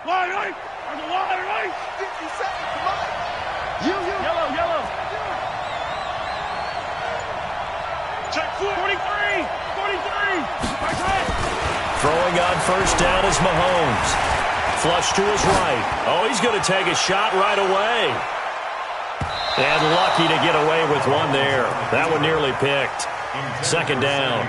Wide right. On the wide right. 50 seconds. Come on. Yellow, yellow. Check 43. 43. Throwing on first down is Mahomes. Flush to his right. Oh, he's going to take a shot right away. And lucky to get away with one there. That one nearly picked. Second down.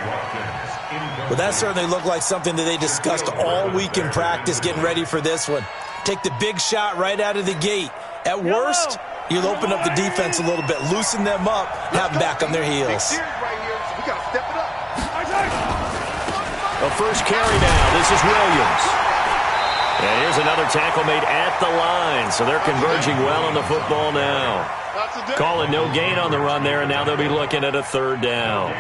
Well, that certainly looked like something that they discussed all week in practice getting ready for this one. Take the big shot right out of the gate. At worst, you'll open up the defense a little bit, loosen them up, have them back on their heels. The first carry now. This is Williams. And here's another tackle made at the line. So they're converging well on the football now. Calling no gain on the run there, and now they'll be looking at a third down.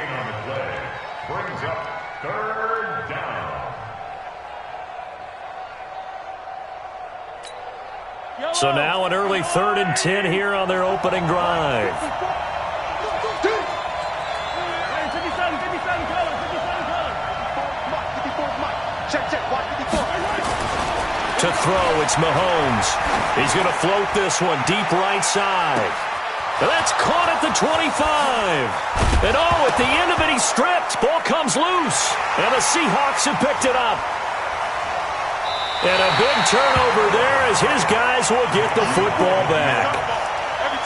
Brings up third down. So now an early 3rd and 10 here on their opening drive. To throw, it's Mahomes. He's going to float this one deep right side. And that's caught at the 25. And oh, at the end of it, he's stripped. Ball comes loose. And the Seahawks have picked it up. And a big turnover there as his guys will get the football back.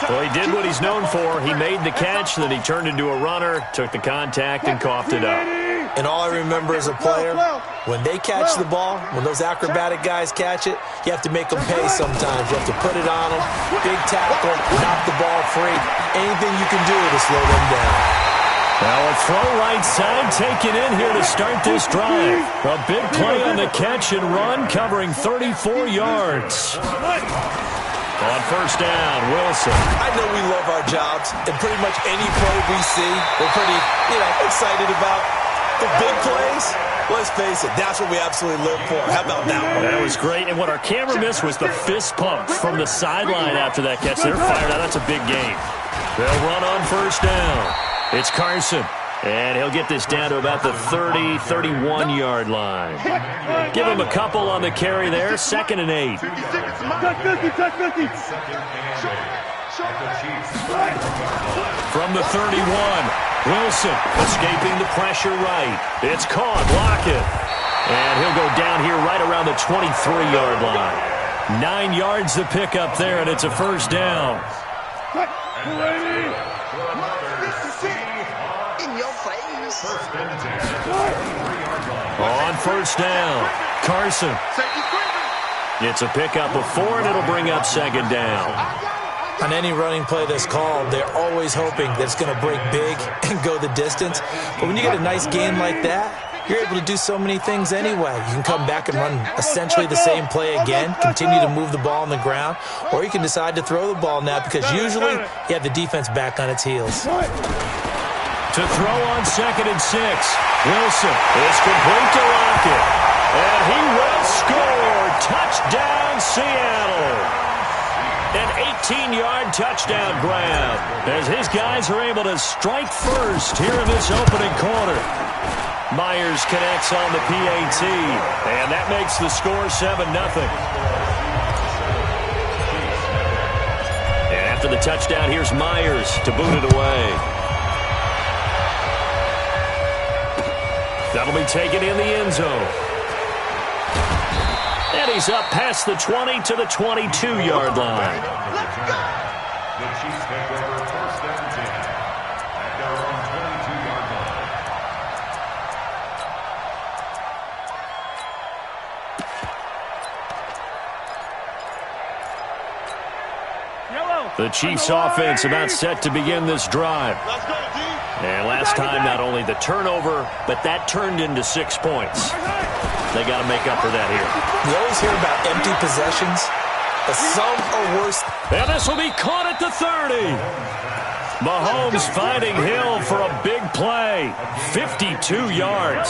Well, he did what he's known for. He made the catch, then he turned into a runner, took the contact, and coughed it up. And all I remember as a player, when they catch the ball, when those acrobatic guys catch it, you have to make them pay sometimes. You have to put it on them, big tackle, knock the ball free. Anything you can do to slow them down. Now a throw right side taken in here to start this drive. A big play on the catch and run, covering 34 yards. On first down, Wilson. I know we love our jobs, and pretty much any play we see, we're pretty, excited about. The big plays, let's face it, that's what we absolutely live for. How about that one? That was great, and what our camera missed was the fist pump from the sideline after that catch. They're fired out. That's a big game. They'll run on first down. It's Carson, and he'll get this down to about the 30, 31-yard line. Give him a couple on the carry there, 2nd and 8. From the 31, Wilson escaping the pressure right. It's caught, block it. And he'll go down here right around the 23-yard line. 9 yards to pick up there, and it's a first down. On first down, Carson. It's a pickup of 4, and it'll bring up 2nd down. On any running play that's called, they're always hoping that it's going to break big and go the distance. But when you get a nice game like that, you're able to do so many things anyway. You can come back and run essentially the same play again, continue to move the ball on the ground, or you can decide to throw the ball now because usually you have the defense back on its heels. To throw on 2nd and 6, Wilson is complete to Lockett. And he will score. Touchdown, Seattle. An 18-yard touchdown grab as his guys are able to strike first here in this opening quarter. Myers connects on the PAT, and that makes the score 7-0. And after the touchdown, here's Myers to boot it away. That'll be taken in the end zone. And he's up past the 20 to the 22-yard line. The Chiefs take over 1st and 10 at their own 22-yard Yellow. The Chiefs offense about set to begin this drive. And last time, not only the turnover, but that turned into 6 points. They got to make up for that here. We always hear about empty possessions, but some are worse. And this will be caught at the 30. Mahomes finding Hill for a big play. 52 yards.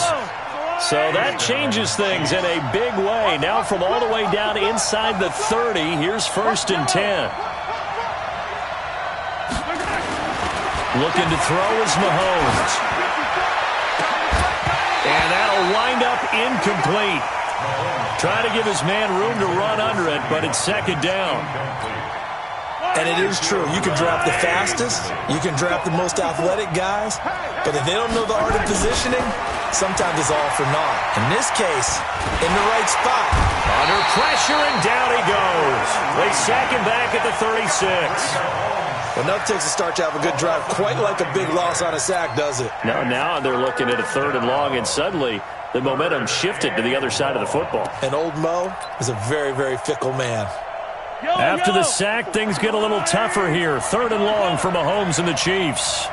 So that changes things in a big way. Now from all the way down inside the 30, here's 1st and 10. Looking to throw is Mahomes. And that'll wind up incomplete. Trying to give his man room to run under it, but it's second down. And it is true. You can draft the fastest. You can draft the most athletic guys. But if they don't know the art of positioning, sometimes it's all for naught. In this case, in the right spot. Under pressure, and down he goes. They sack him back at the 36. Enough takes a start to have a good drive. Quite like a big loss on a sack, does it? Now they're looking at a 3rd and long, and suddenly the momentum shifted to the other side of the football. And old Mo is a very, very fickle man. After the sack, things get a little tougher here. 3rd and long for Mahomes and the Chiefs.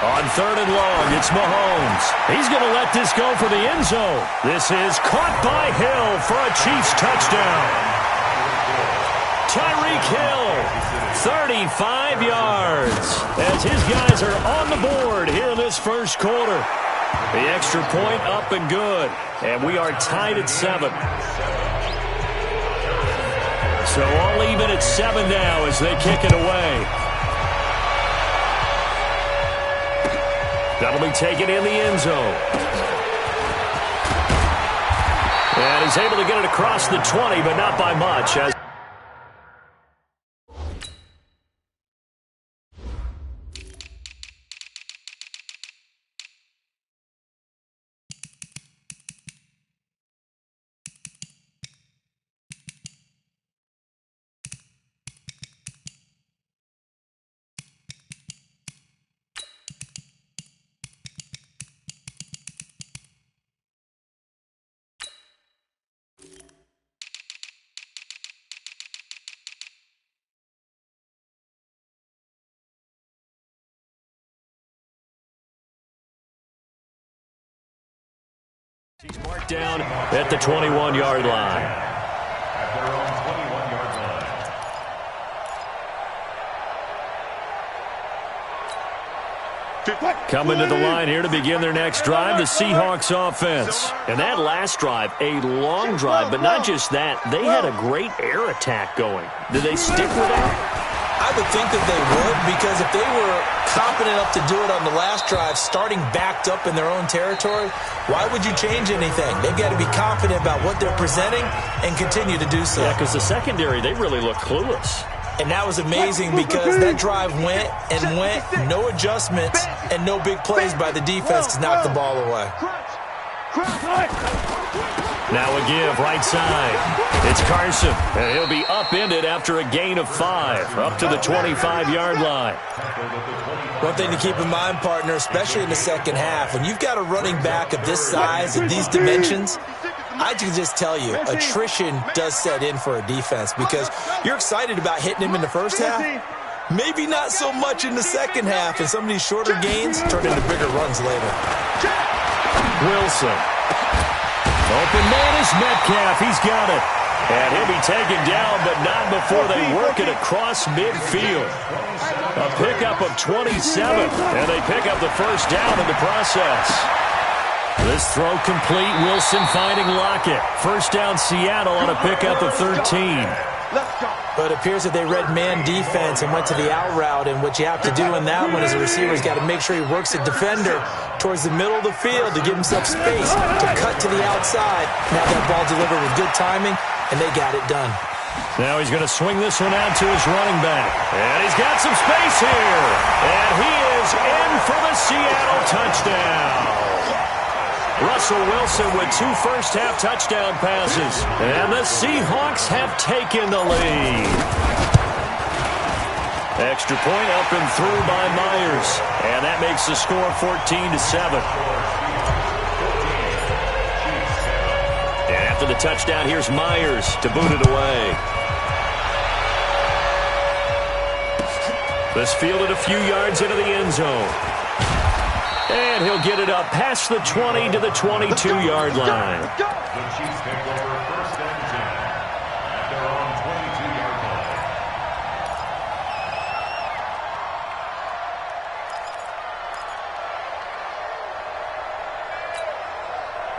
On 3rd and long, it's Mahomes. He's going to let this go for the end zone. This is caught by Hill for a Chiefs touchdown. Tyreek Hill, 35 yards, as his guys are on the board here in this first quarter. The extra point up and good, and we are tied at 7. So all even at 7 now as they kick it away. That'll be taken in the end zone. And he's able to get it across the 20, but not by much. As he's marked down at the 21-yard line. At their own 21-yard line. Coming to the line here to begin their next drive, the Seahawks offense. And that last drive, a long drive, but not just that. They had a great air attack going. Did they stick with that? I would think that they would, because if they were confident enough to do it on the last drive, starting backed up in their own territory, why would you change anything? They've got to be confident about what they're presenting and continue to do so. Yeah, because the secondary, they really look clueless. And that was amazing because that drive went and went, no adjustments, and no big plays by the defense to knock the ball away. Now a give, right side. It's Carson, and he'll be upended after a gain of 5, up to the 25-yard line. One thing to keep in mind, partner, especially in the second half, when you've got a running back of this size and these dimensions, I can just tell you, attrition does set in for a defense because you're excited about hitting him in the first half. Maybe not so much in the second half, and some of these shorter gains turn into bigger runs later. Wilson. Open man is Metcalf. He's got it. And he'll be taken down, but not before they work it across midfield. A pickup of 27, and they pick up the first down in the process. This throw complete. Wilson finding Lockett. First down Seattle on a pickup of 13. But it appears that they read man defense and went to the out route, and what you have to do in that one as a receiver is got to make sure he works a defender towards the middle of the field to give himself space to cut to the outside. Now that ball delivered with good timing, and they got it done. Now he's going to swing this one out to his running back. And he's got some space here. And he is in for the Seattle touchdown. Russell Wilson with 2 first-half touchdown passes. And the Seahawks have taken the lead. Extra point up and through by Myers. And that makes the score 14-7. And after the touchdown, here's Myers to boot it away. This fielded a few yards into the end zone. And he'll get it up past the 20 to the 22-yard line. The Chiefs take over first and 10 at their own 22-yard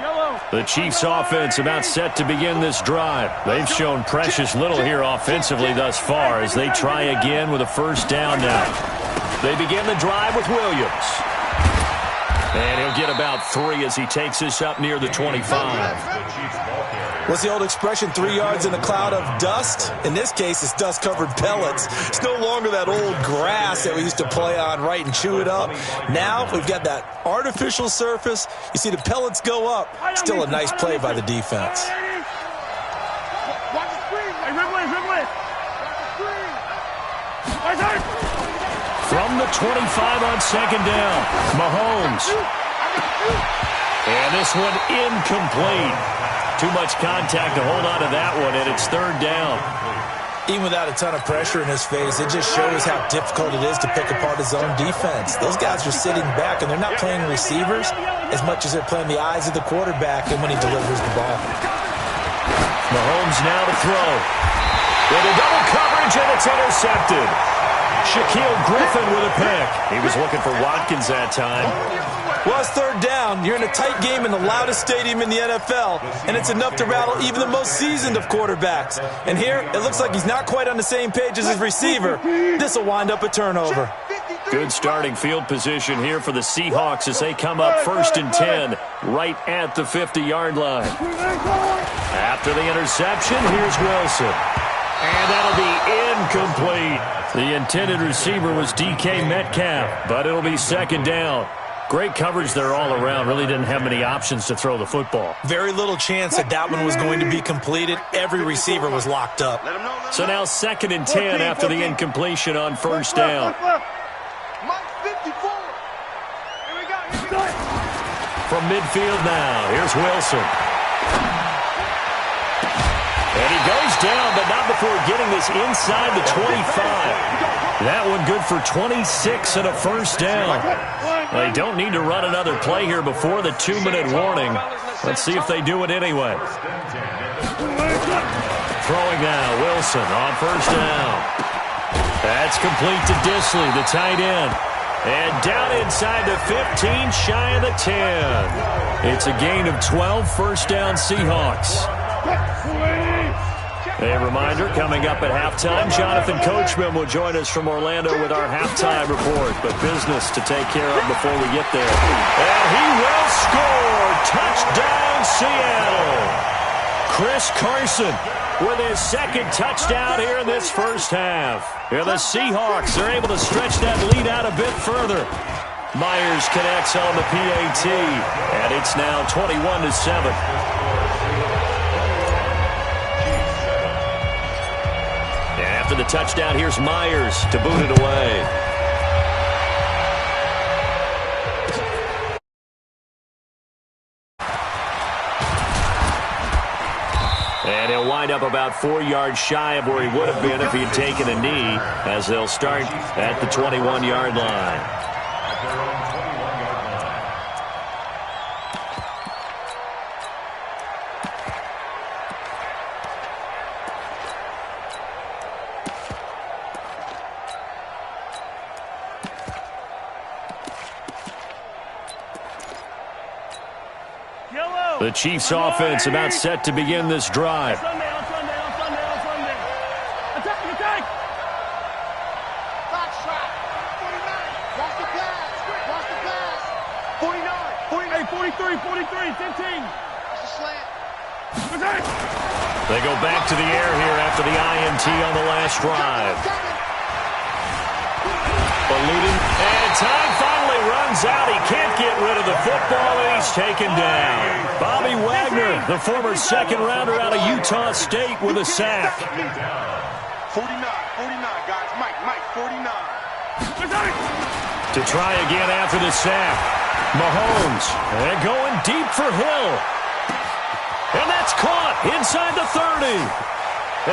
line. The Chiefs offense about set to begin this drive. They've shown precious little here offensively thus far as they try again with a first down now. They begin the drive with Williams. And he'll get about 3 as he takes this up near the 25. What's the old expression, 3 yards in a cloud of dust? In this case, it's dust-covered pellets. It's no longer that old grass that we used to play on, right, and chew it up. Now we've got that artificial surface. You see the pellets go up. Still a nice play by the defense. From the 25 on second down, Mahomes. And this one incomplete. Too much contact to hold on to that one, and it's third down. Even without a ton of pressure in his face, it just shows how difficult it is to pick apart his own defense. Those guys are sitting back, and they're not playing receivers as much as they're playing the eyes of the quarterback and when he delivers the ball. Mahomes now to throw. With a double coverage, and it's intercepted. Shaquille Griffin with a pick. He was looking for Watkins that time. Well, it's third down. You're in a tight game in the loudest stadium in the NFL, and it's enough to rattle even the most seasoned of quarterbacks. And here, it looks like he's not quite on the same page as his receiver. This will wind up a turnover. Good starting field position here for the Seahawks as they come up 1st and 10, right at the 50-yard line. After the interception, here's Wilson. And that'll be incomplete. The intended receiver was DK Metcalf, but it'll be second down. Great coverage there all around. Really didn't have many options to throw the football. Very little chance that one was going to be completed. Every receiver was locked up. So now 2nd and 10 after the incompletion on 1st down. From midfield now, here's Wilson. And he goes down, but not before getting this inside the 25. That one good for 26 and a first down. They don't need to run another play here before the 2-minute warning. Let's see if they do it anyway. Throwing now, Wilson on 1st down. That's complete to Disley, the tight end. And down inside the 15, shy of the 10. It's a gain of 12, 1st down Seahawks. A reminder, coming up at halftime, Jonathan Coachman will join us from Orlando with our halftime report. But business to take care of before we get there. And he will score! Touchdown, Seattle! Chris Carson with his 2nd touchdown here in this first half. And the Seahawks are able to stretch that lead out a bit further. Myers connects on the PAT, and it's now 21-7. After the touchdown, here's Myers to boot it away. And he'll wind up about 4 yards shy of where he would have been if he had taken a knee, as they'll start at the 21-yard line. The Chiefs offense about set to begin this drive. Attack! Box shot. 49. Watch the pass. Watch the pass. 49. 43. 15. That's a slant. Attack! They go back to the air here after the INT on the last drive. Ballooning, and time finally runs out. He can't get rid of the football, and he's taken down. Bobby Wagner, the former 2nd rounder out of Utah State, with a sack. 49, guys. Mike, 49. To try again after the sack. Mahomes, and going deep for Hill. And that's caught inside the 30.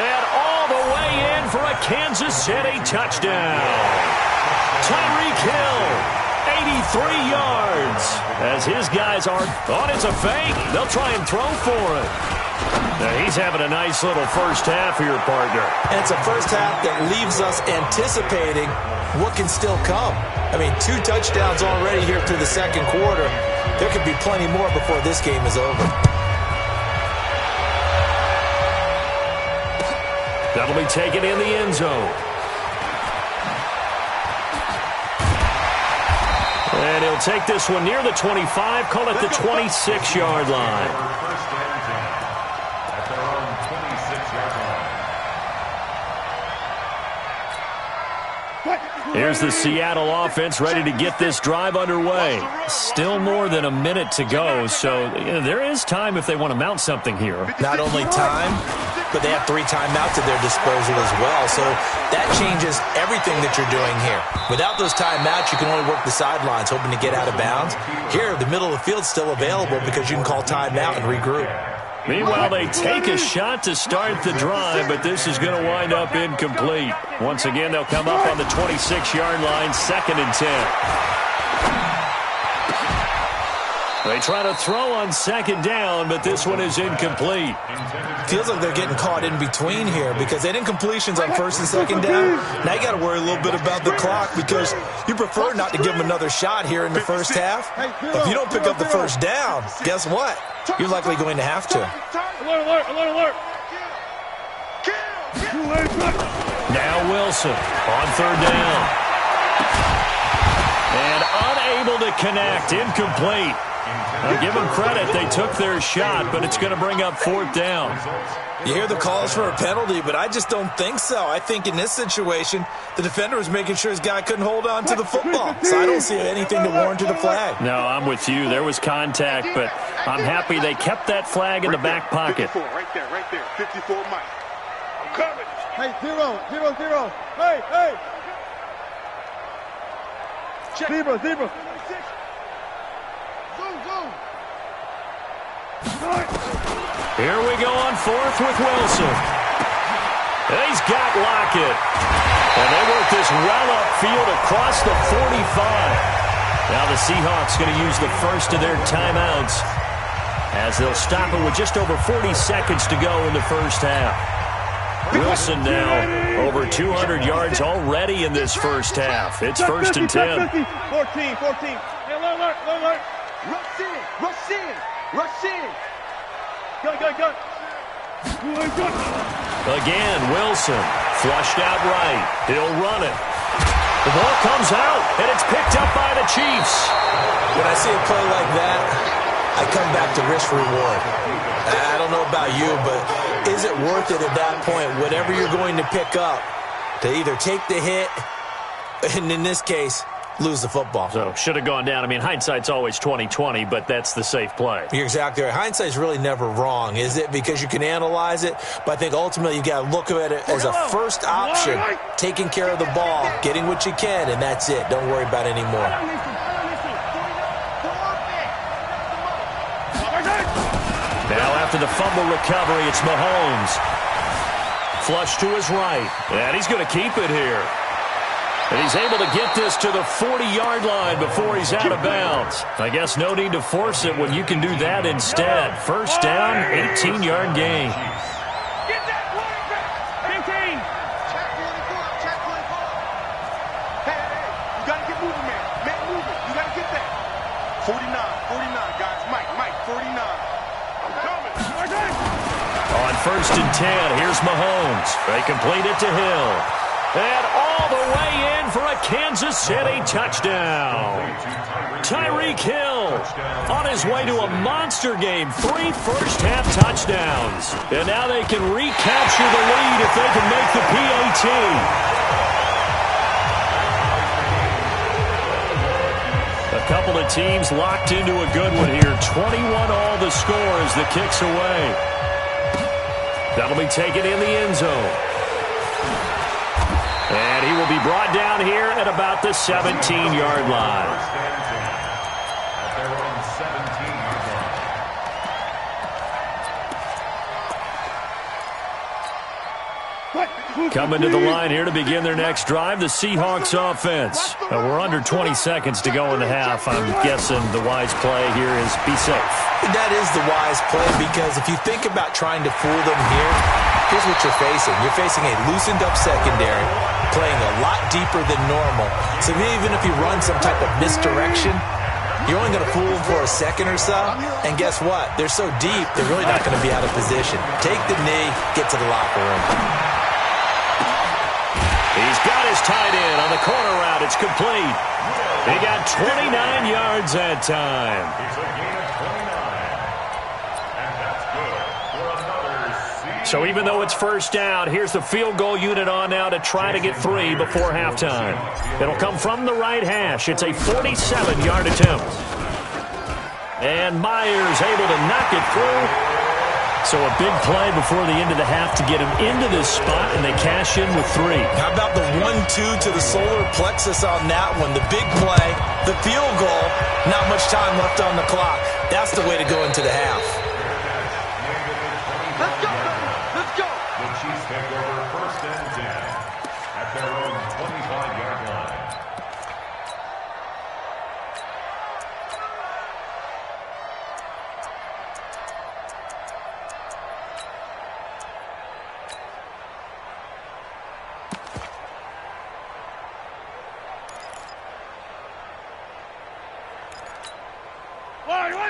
And all the way in for a Kansas City touchdown. Tyreek Hill, 83 yards. As his guys are on, it's a fake. They'll try and throw for it. Now he's having a nice little first half here, partner. And it's a first half that leaves us anticipating what can still come. I mean, 2 touchdowns already here through the 2nd quarter. There could be plenty more before this game is over. That'll be taken in the end zone. And he'll take this one near the 25, call it the 26-yard line. First and 10 at their own 26-yard line. Here's the Seattle offense ready to get this drive underway. Still more than a minute to go, so there is time if they want to mount something here. Not only time, but they have 3 timeouts at their disposal as well, so that changes everything that you're doing here. Without those timeouts, you can only work the sidelines, hoping to get out of bounds. Here, the middle of the field's still available because you can call timeout and regroup. Meanwhile, they take a shot to start the drive, but this is going to wind up incomplete. Once again, they'll come up on the 26-yard line, 2nd and 10. They try to throw on 2nd down, but this one is incomplete. Feels like they're getting caught in between here because they did incompletions on 1st and 2nd down. Now you got to worry a little bit about the clock because you prefer not to give them another shot here in the first half. But if you don't pick up the 1st down, guess what? You're likely going to have to. Alert, alert, alert. Now Wilson on 3rd down. And unable to connect, incomplete. Now give them credit, they took their shot, but it's going to bring up 4th down. You hear the calls for a penalty, but I just don't think so. I think in this situation, the defender was making sure his guy couldn't hold on to the football. So I don't see anything to warrant the flag. No, I'm with you. There was contact, but I'm happy they kept that flag in the back pocket. 54, right there, 54 Mike. I'm coming. Hey, 0, 0, 0. Hey, hey. Check. Zebra. Zoom. Here we go on 4th with Wilson. He's got Lockett. And they work this well upfield across the 45. Now the Seahawks going to use the first of their timeouts as they'll stop it with just over 40 seconds to go in the first half. Wilson now over 200 yards already in this first half. It's 1st and 10. 14. Hey, alert. Rush in. Go. Again, Wilson flushed out right. He'll run it. The ball comes out, and it's picked up by the Chiefs. When I see a play like that, I come back to risk-reward. I don't know about you, but is it worth it at that point, whatever you're going to pick up, to either take the hit, and in this case, lose the football? So, should have gone down. I mean, hindsight's always 20/20, but that's the safe play. You're exactly right. Hindsight's really never wrong, is it? Because you can analyze it, but I think ultimately you got to look at it as a first option, taking care of the ball, getting what you can, and that's it. Don't worry about any more. Now, after the fumble recovery, it's Mahomes. Flush to his right, and he's going to keep it here. And he's able to get this to the 40-yard line before he's out of bounds. I guess no need to force it when you can do that instead. 1st down, 18-yard gain. Get that quarterback. 15. Check 44. Hey, you got to get moving, man. Man, moving. You got to get that. 49, guys. Mike, 49. I'm coming. On 1st and 10, here's Mahomes. They complete it to Hill. And all the way in for a Kansas City touchdown. Tyreek Hill on his way to a monster game. 3 first-half touchdowns. And now they can recapture the lead if they can make the PAT. A couple of teams locked into a good one here. 21 all the score as the kick's away. That'll be taken in the end zone. And he will be brought down here at about the 17-yard line. At their own 17-yard line. Coming to the line here to begin their next drive, the Seahawks offense. We're under 20 seconds to go in the half. I'm guessing the wise play here is be safe. That is the wise play because if you think about trying to fool them here, here's what you're facing. You're facing a loosened up secondary, playing a lot deeper than normal. So even if you run some type of misdirection, you're only going to fool them for a second or so. And guess what? They're so deep, they're really not going to be out of position. Take the knee, get to the locker room. He's got his tight end on the corner route. It's complete. He got 29 yards that time. It's a gain of 29. And that's good for another So even though it's first down, here's the field goal unit on now to try to get 3 before halftime. It'll come from the right hash. It's a 47-yard attempt. And Myers able to knock it through. So a big play before the end of the half to get him into this spot, and they cash in with 3. How about the 1-2 to the solar plexus on that one? The big play, the field goal, not much time left on the clock. That's the way to go into the half. Let's go, let's go. The Chiefs take over first and 10 at their own 25-yard line.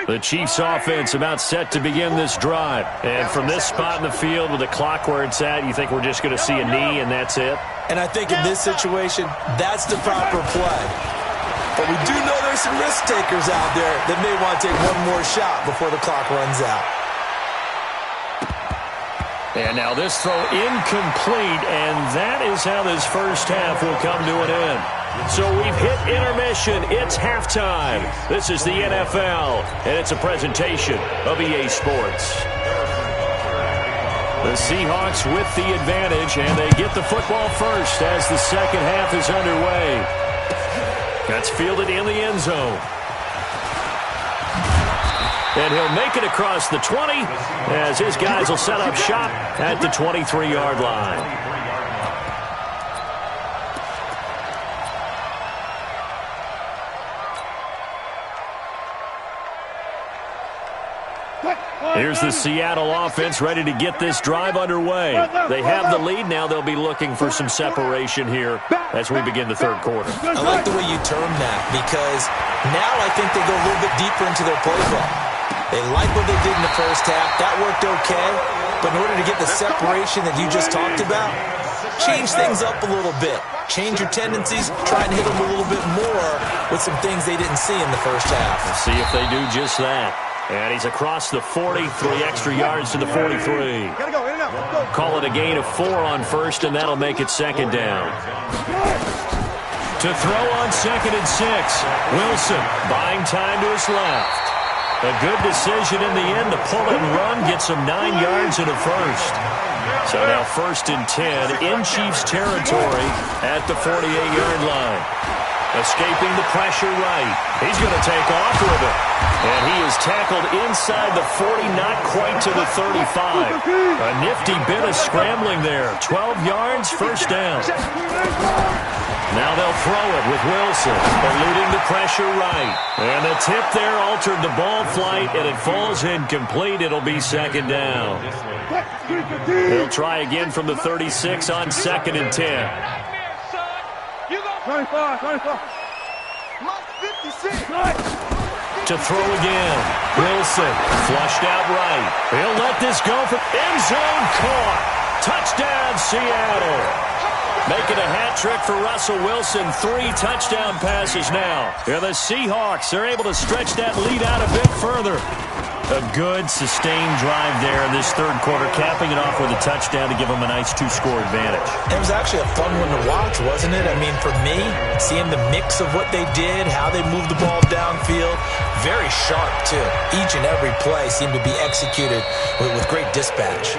The Chiefs offense about set to begin this drive. And from this spot in the field with the clock where it's at, you think we're just going to see a knee and that's it? And I think in this situation, that's the proper play. But we do know there's some risk takers out there that may want to take one more shot before the clock runs out. And now this throw incomplete, and that is how this first half will come to an end. So we've hit intermission. It's halftime. This is the NFL, and it's a presentation of EA Sports. The Seahawks with the advantage, and they get the football first as the second half is underway. That's fielded in the end zone. And he'll make it across the 20 as his guys will set up shop at the 23-yard line. Here's the Seattle offense ready to get this drive underway. They have the lead. Now they'll be looking for some separation here as we begin the third quarter. I like the way you term that because now I think they go a little bit deeper into their playbook. They like what they did in the first half. That worked okay. But in order to get the separation that you just talked about, change things up a little bit. Change your tendencies. Try and hit them a little bit more with some things they didn't see in the first half. We'll see if they do just that. And he's across the 40, 3 extra yards to the 43. Gotta go, in and out. Let's go. Call it a gain of 4 on first, and that'll make it second down. To throw on 2nd and 6, Wilson buying time to his left. A good decision in the end to pull it and run, get some 9 yards and a first. So now 1st and 10 in Chiefs territory at the 48-yard line. Escaping the pressure right. He's going to take off with it. And he is tackled inside the 40, not quite to the 35. A nifty bit of scrambling there. 12 yards, first down. Now they'll throw it with Wilson, eluding the pressure right. And the tip there altered the ball flight, and it falls incomplete. It'll be second down. They'll try again from the 36 on 2nd and 10. 25. 56. To throw again. Wilson flushed out right. He'll let this go for end zone caught. Touchdown, Seattle. Making a hat trick for Russell Wilson. 3 touchdown passes now. And the Seahawks are able to stretch that lead out a bit further. A good, sustained drive there in this third quarter, capping it off with a touchdown to give them a nice 2-score advantage. It was actually a fun one to watch, wasn't it? I mean, for me, seeing the mix of what they did, how they moved the ball downfield, very sharp, too. Each and every play seemed to be executed with great dispatch.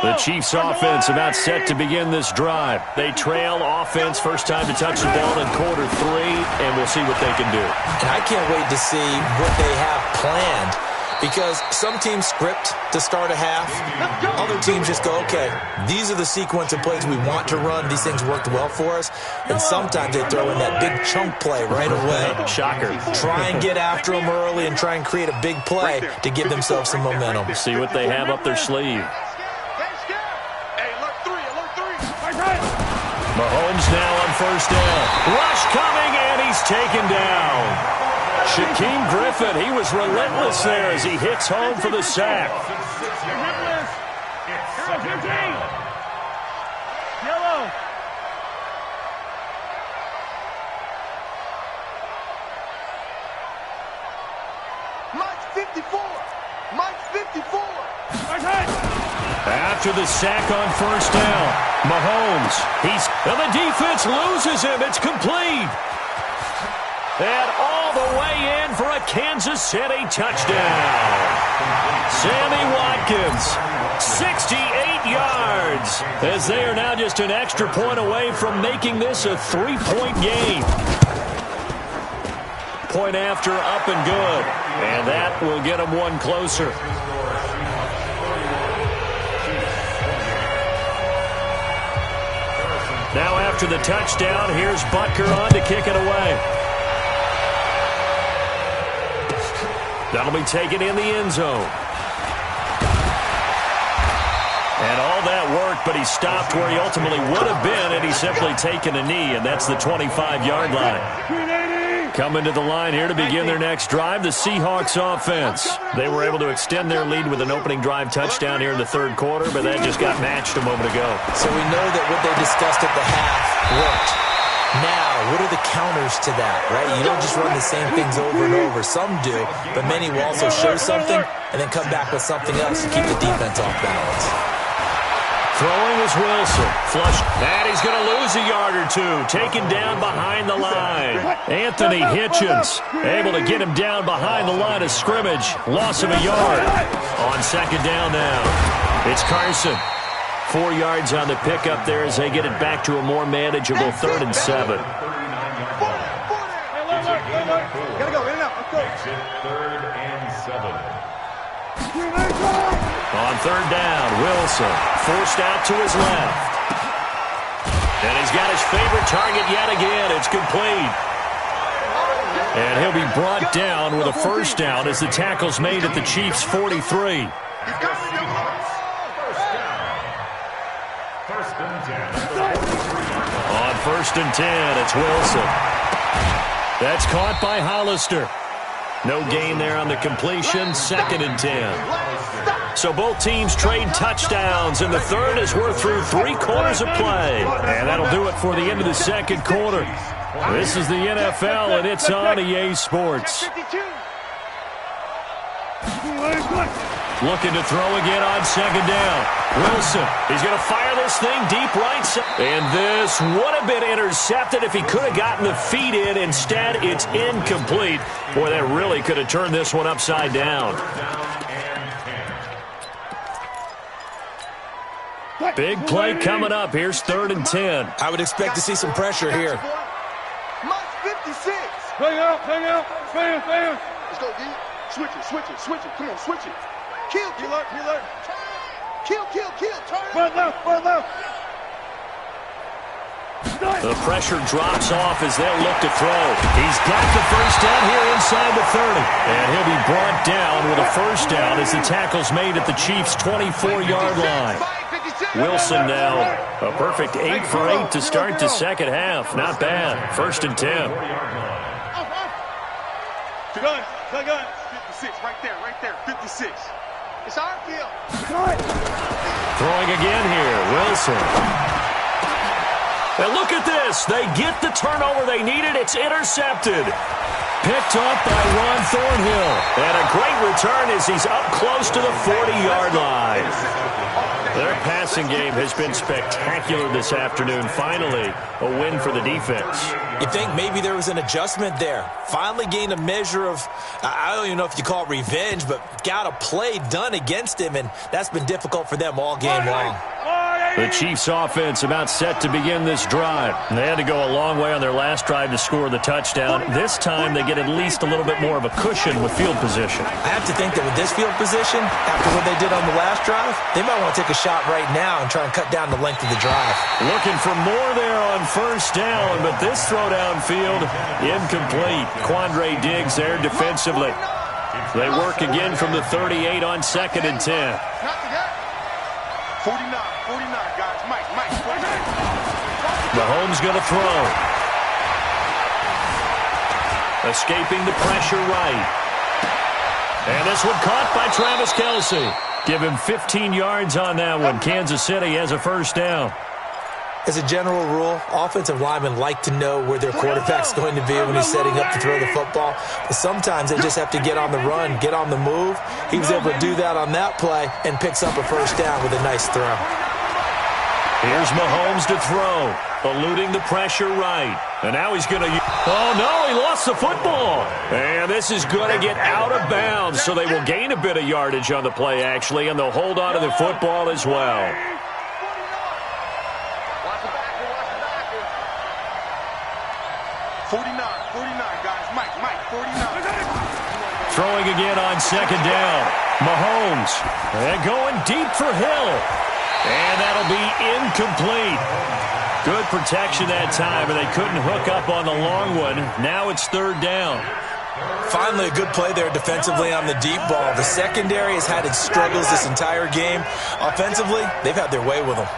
The Chiefs offense about set to begin this drive. They trail offense, first time to touch the ball in quarter 3, and we'll see what they can do. And I can't wait to see what they have planned because some teams script to start a half. Other teams just go, okay, these are the sequence of plays we want to run. These things worked well for us. And sometimes they throw in that big chunk play right away. Shocker. Try and get after them early and try and create a big play to give themselves some momentum. See what they have up their sleeve. Hey, Mahomes now on first down. Rush coming, and he's taken down. Shaquem Griffin, he was relentless there as he hits home for the sack. Yellow. Mike's 54. Mike's 54. After the sack on first down, Mahomes, and the defense loses him. It's complete. And all the way in for a Kansas City touchdown. Sammy Watkins, 68 yards, as they are now just an extra point away from making this a 3-point game. Point after, up and good. And that will get them one closer. Now after the touchdown, here's Butker on to kick it away. That'll be taken in the end zone. And all that worked, but he stopped where he ultimately would have been, and he's simply taken a knee, and that's the 25-yard line. Coming to the line here to begin their next drive, the Seahawks offense. They were able to extend their lead with an opening drive touchdown here in the third quarter, but that just got matched a moment ago. So we know that what they discussed at the half worked. Now, what are the counters to that, right? You don't just run the same things over and over. Some do, but many will also show something and then come back with something else to keep the defense off balance. Throwing is Wilson. Flush. And he's going to lose a yard or two. Taken down behind the line. Anthony Hitchens able to get him down behind the line of scrimmage. Loss of a yard. On second down now. It's Carson. 4 yards on the pickup there as they get it back to a more manageable 3rd and 7. Gotta go, in and out. Let's go. Makes it 3rd and 7. On third down, Wilson forced out to his left. And he's got his favorite target yet again. It's complete. And he'll be brought down with a first down as the tackle's made at the Chiefs' 43. On 1st and 10, it's Wilson. That's caught by Hollister. No gain there on the completion, 2nd and 10. So both teams trade touchdowns, and the third as we're through 3 quarters of play. And that'll do it for the end of the second quarter. This is the NFL, and it's on EA Sports. Looking to throw again on second down. Wilson, he's going to fire this thing deep right side. And this would have been intercepted if he could have gotten the feet in. Instead, it's incomplete. Boy, that really could have turned this one upside down. Big play coming up. Here's 3rd and 10. I would expect to see some pressure here. Mike's 56. Hang out, fan. Let's go, D. Switch it. Come on, switch it. Kill. Kill. Turn it. Right left. The pressure drops off as they'll look to throw. He's got the first down here inside the 30. And he'll be brought down with a first down as the tackle's made at the Chiefs' 24-yard line. Wilson now a perfect 8 for 8 to start the second half. Not bad. 1st and 10. Gun. 56, right there. 56. It's our kill. Throwing again here, Wilson. And look at this. They get the turnover they needed. It's intercepted. Picked up by Ron Thornhill. And a great return as he's up close to the 40-yard line. Their passing game has been spectacular this afternoon. Finally, a win for the defense. You think maybe there was an adjustment there. Finally gained a measure of, I don't even know if you call it revenge, but got a play done against him, and that's been difficult for them all game long. The Chiefs offense about set to begin this drive. They had to go a long way on their last drive to score the touchdown. This time they get at least a little bit more of a cushion with field position. I have to think that with this field position, after what they did on the last drive, they might want to take a shot right now and try and cut down the length of the drive. Looking for more there on first down, but this throw downfield, incomplete. Quandre Diggs there defensively. They work again from the 38 on 2nd and 10. 49, guys. Mike. Mahomes going to throw. Escaping the pressure right. And this one caught by Travis Kelce. Give him 15 yards on that one. Kansas City has a first down. As a general rule, offensive linemen like to know where their quarterback's going to be when he's setting up to throw the football. But sometimes they just have to get on the run, get on the move. He was able to do that on that play and picks up a first down with a nice throw. Here's Mahomes to throw, eluding the pressure right. And now he's going to... Oh, no, he lost the football. And this is going to get out of bounds, so they will gain a bit of yardage on the play, actually, and they'll hold on to the football as well. 49, guys. Mike, 49. Throwing again on second down. Mahomes. And going deep for Hill. And that'll be incomplete. Good protection that time, and they couldn't hook up on the long one. Now it's third down. Finally, a good play there defensively on the deep ball. The secondary has had its struggles this entire game. Offensively, they've had their way with them.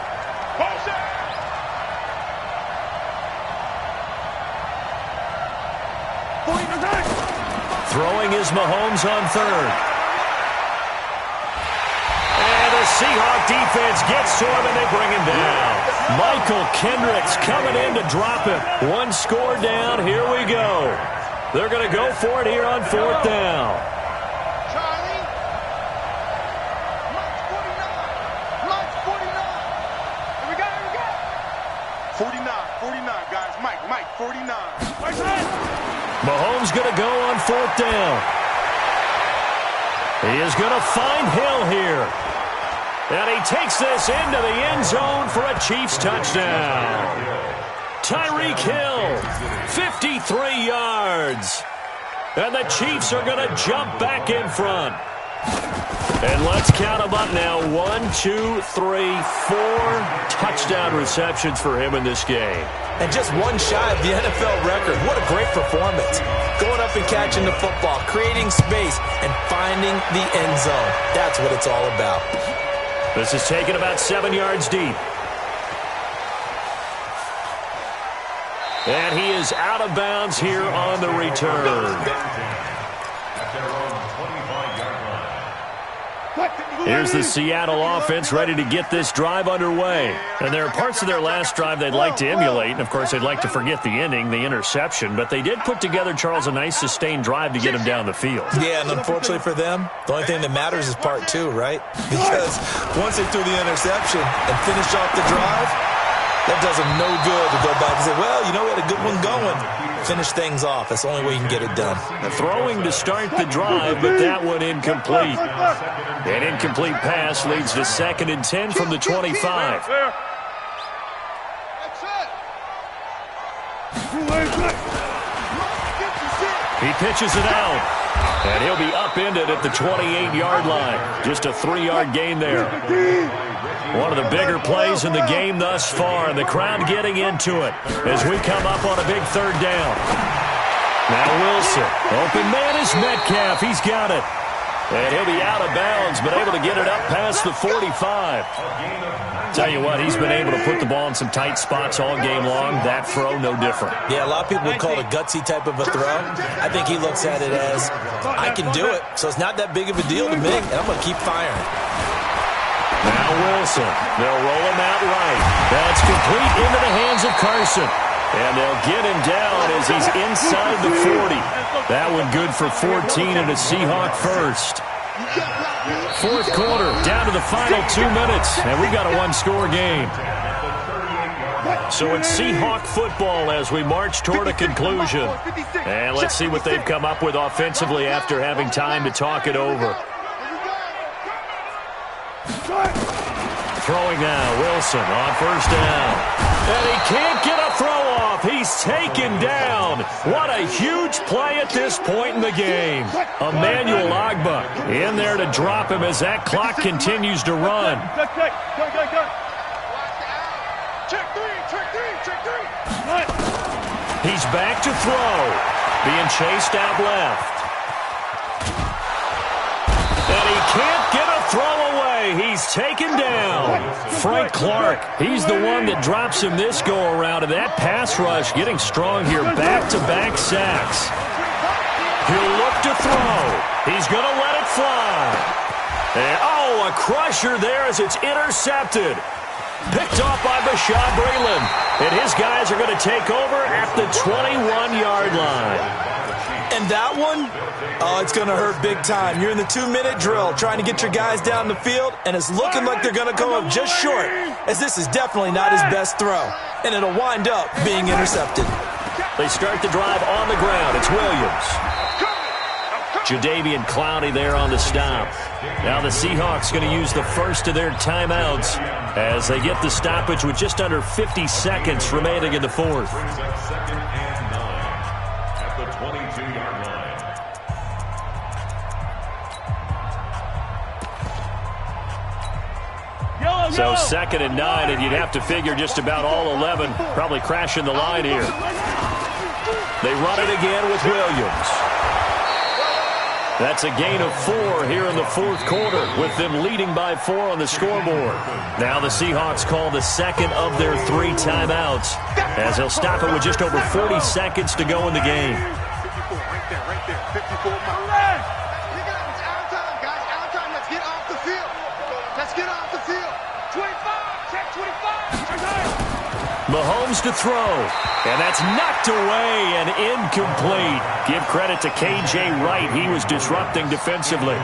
Throwing is Mahomes on third. And the Seahawk defense gets to him, and they bring him down. Michael Kendricks coming in to drop him. One score down. Here we go. They're going to go for it here on fourth down. Charlie. Mike 49. Here we go. 49, guys. Mike 49. Mahomes going to go on fourth down. He is going to find Hill here. And he takes this into the end zone for a Chiefs touchdown. Tyreek Hill, 53 yards. And the Chiefs are going to jump back in front. And let's count them up now. 1, 2, 3, 4 touchdown receptions for him in this game. And just one shy of the NFL record. What a great performance. Going up and catching the football, creating space, and finding the end zone. That's what it's all about. This is taken about 7 yards deep. And he is out of bounds here on the return. Here's the Seattle offense ready to get this drive underway. And there are parts of their last drive they'd like to emulate. And, of course, they'd like to forget the ending, the interception. But they did put together, Charles, a nice sustained drive to get him down the field. Yeah, and unfortunately for them, the only thing that matters is part two, right? Because once they threw the interception and finished off the drive, that does them no good to go back and say, well, you know, we had a good one going. Finish things off. That's the only way you can get it done. Throwing to start the drive, but that one incomplete. An incomplete pass leads to 2nd and 10 from the 25. He pitches it out, and he'll be upended at the 28-yard line. Just a 3-yard gain there. One of the bigger plays in the game thus far, and the crowd getting into it as we come up on a big third down. Now Wilson. Open man is Metcalf. He's got it. And he'll be out of bounds, but able to get it up past the 45. Tell you what, he's been able to put the ball in some tight spots all game long. That throw, no different. Yeah, a lot of people would call it a gutsy type of a throw. I think he looks at it as, I can do it, so it's not that big of a deal to me, and I'm going to keep firing. Now Wilson. They'll roll him out right. That's complete into the hands of Carson. And they'll get him down as he's inside the 40. That one good for 14 and a Seahawk first. Fourth quarter, down to the final 2 minutes, and we got a one-score game. So it's Seahawk football as we march toward a conclusion. And let's see what they've come up with offensively after having time to talk it over. Throwing now, Wilson on first down. And he can't get a throw off. He's taken down. What a huge play at this point in the game. Emmanuel Ogbah in there to drop him as that clock continues to run. He's back to throw. Being chased out left. And he can't get a throw away. He's taken down. Frank Clark, he's the one that drops him this go-around. And that pass rush getting strong here. Back-to-back sacks. He'll look to throw. He's going to let it fly. And, a crusher there as it's intercepted. Picked off by Bashaud Breeland. And his guys are going to take over at the 21-yard line. And that one, it's going to hurt big time. You're in the 2-minute drill trying to get your guys down the field, and it's looking like they're going to come up just short, as this is definitely not his best throw. And it'll wind up being intercepted. They start the drive on the ground. It's Williams. Jadeveon Clowney there on the stop. Now the Seahawks going to use the first of their timeouts as they get the stoppage with just under 50 seconds remaining in the fourth. Second and 9 at the 22-yard line. So 2nd and 9, and you'd have to figure just about all 11 probably crashing the line here. They run it again with Williams. That's a gain of 4 here in the fourth quarter, with them leading by 4 on the scoreboard. Now the Seahawks call the second of their 3 timeouts, as they'll stop it with just over 40 seconds to go in the game. 54, right there, 54. It's out of time, guys. Out of time. Let's get off the field. Let's get off the field. 25, check 25. Mahomes to throw, and that's knocked away and incomplete. Give credit to K.J. Wright. He was disrupting defensively.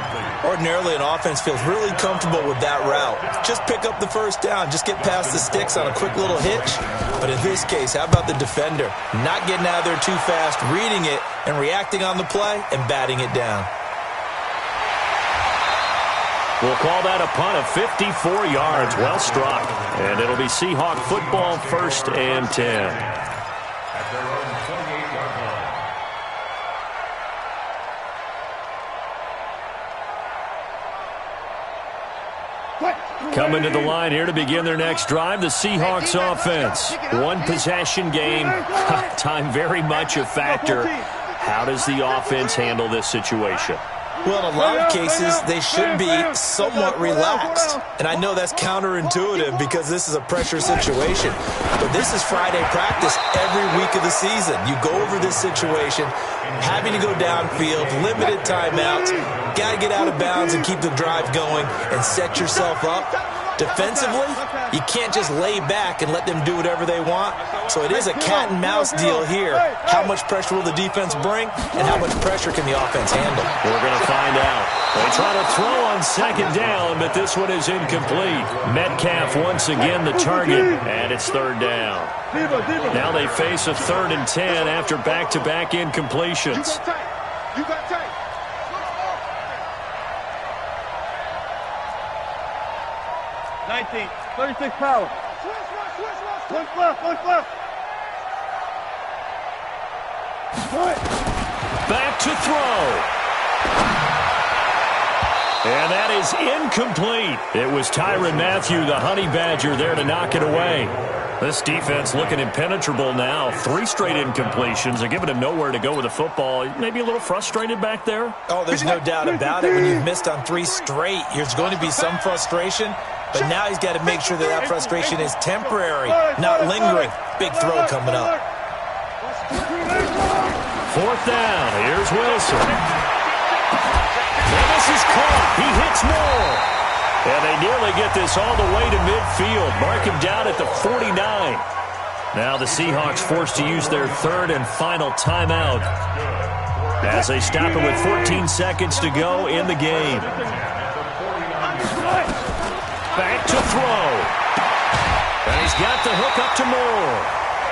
Ordinarily, an offense feels really comfortable with that route. Just pick up the first down. Just get past the sticks on a quick little hitch. But in this case, how about the defender? Not getting out of there too fast, reading it, and reacting on the play, and batting it down. We'll call that a punt of 54 yards. Well struck. And it'll be Seahawk football, 1st and 10. At their own 28-yard line. Coming to the line here to begin their next drive, the Seahawks offense. One possession game. Time very much a factor. How does the offense handle this situation? Well, in a lot of cases, they should be somewhat relaxed. And I know that's counterintuitive because this is a pressure situation. But this is Friday practice every week of the season. You go over this situation, having to go downfield, limited timeouts, got to get out of bounds and keep the drive going and set yourself up. Defensively, you can't just lay back and let them do whatever they want. So it is a cat and mouse deal here. How much pressure will the defense bring, and how much pressure can the offense handle? We're going to find out. They try to throw on 2nd down, but this one is incomplete. Metcalf once again the target, and it's 3rd down. Now they face a 3rd and 10 after back-to-back incompletions. You got tight. 19, 36 power. Look left. Back to throw. And that is incomplete. It was Tyrann Mathieu, the Honey Badger, there to knock it away. This defense looking impenetrable now. 3 straight incompletions. They're giving him nowhere to go with the football. Maybe a little frustrated back there? Oh, there's no doubt about it. When you've missed on 3 straight, there's going to be some frustration. But now he's got to make sure that frustration is temporary, not lingering. Big throw coming up. 4th down. Here's Wilson. And this is caught. He hits more. And they nearly get this all the way to midfield. Mark him down at the 49. Now the Seahawks forced to use their 3rd and final timeout as they stop it with 14 seconds to go in the game. Back to throw. And he's got the hook up to Moore.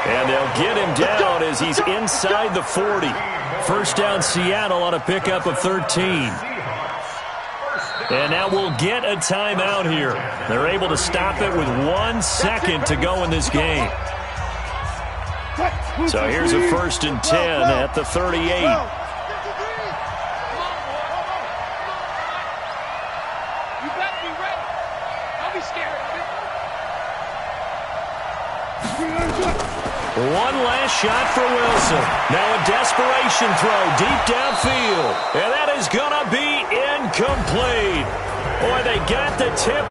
And they'll get him down as he's inside the 40. 1st down Seattle on a pickup of 13. And now we'll get a timeout here. They're able to stop it with 1 second to go in this game. So here's a 1st and 10 at the 38. One last shot for Wilson. Now a desperation throw deep downfield. And that is going to be incomplete. Boy, they got the tip.